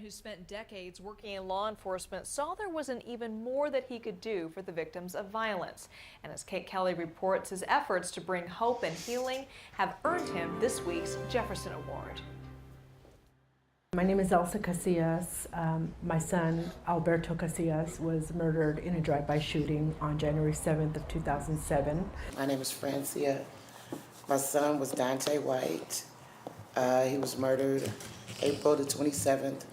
Who spent decades working in law enforcement saw there wasn't even more that he could do for the victims of violence. And as Kate Kelly reports, his efforts to bring hope and healing have earned him this week's Jefferson Award. My name is Elsa Casillas. My son, Alberto Casillas, was murdered in a drive-by shooting on January 7th of 2007. My name is Fransisco. My son was Dante White. He was murdered April the 27th,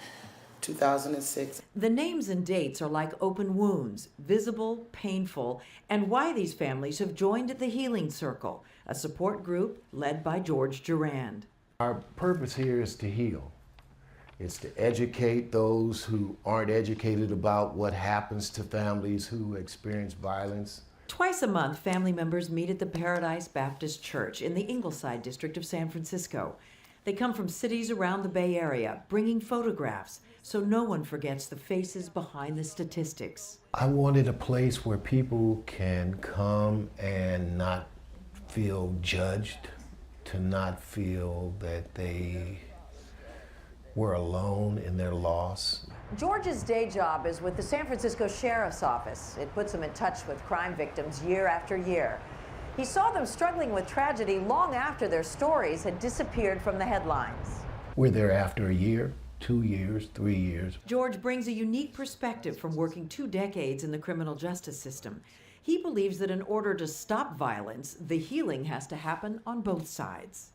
2006. The names and dates are like open wounds, visible, painful, and why these families have joined the Healing Circle, a support group led by George Durand. Our purpose here is to heal. It's to educate those who aren't educated about what happens to families who experience violence. Twice a month, family members meet at the Paradise Baptist Church in the Ingleside district of San Francisco. They come from cities around the Bay Area, bringing photographs so no one forgets the faces behind the statistics. I wanted a place where people can come and not feel judged, to not feel that they were alone in their loss. George's day job is with the San Francisco Sheriff's Office. It puts him in touch with crime victims year after year. He saw them struggling with tragedy long after their stories had disappeared from the headlines. We're there after a year, 2 years, 3 years. George brings a unique perspective from working 2 decades in the criminal justice system. He believes that in order to stop violence, the healing has to happen on both sides.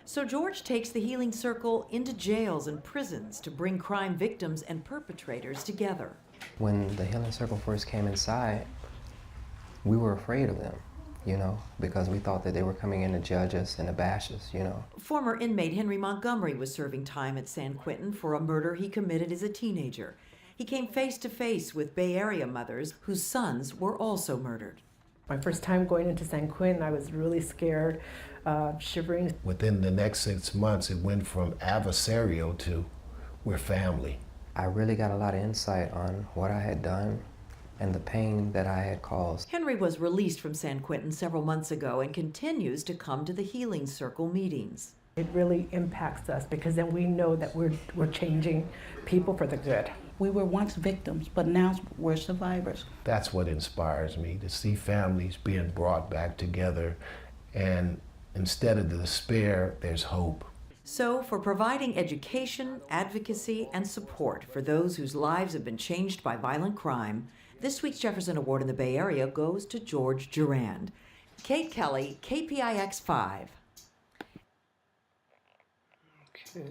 So George takes the Healing Circle into jails and prisons to bring crime victims and perpetrators together. When the Healing Circle first came inside, we were afraid of them, because we thought that they were coming in to judge us and to bash us, Former inmate Henry Montgomery was serving time at San Quentin for a murder he committed as a teenager. He came face to face with Bay Area mothers whose sons were also murdered. My first time going into San Quentin, I was really scared, shivering. Within the next 6 months, it went from adversarial to we're family. I really got a lot of insight on what I had done and the pain that I had caused. Henry was released from San Quentin several months ago and continues to come to the Healing Circle meetings. It really impacts us because then we know that we're changing people for the good. We were once victims, but now we're survivors. That's what inspires me, to see families being brought back together, and instead of the despair, there's hope. So, for providing education, advocacy, and support for those whose lives have been changed by violent crime, this week's Jefferson Award in the Bay Area goes to George Durand. Kate Kelly, KPIX 5. Okay.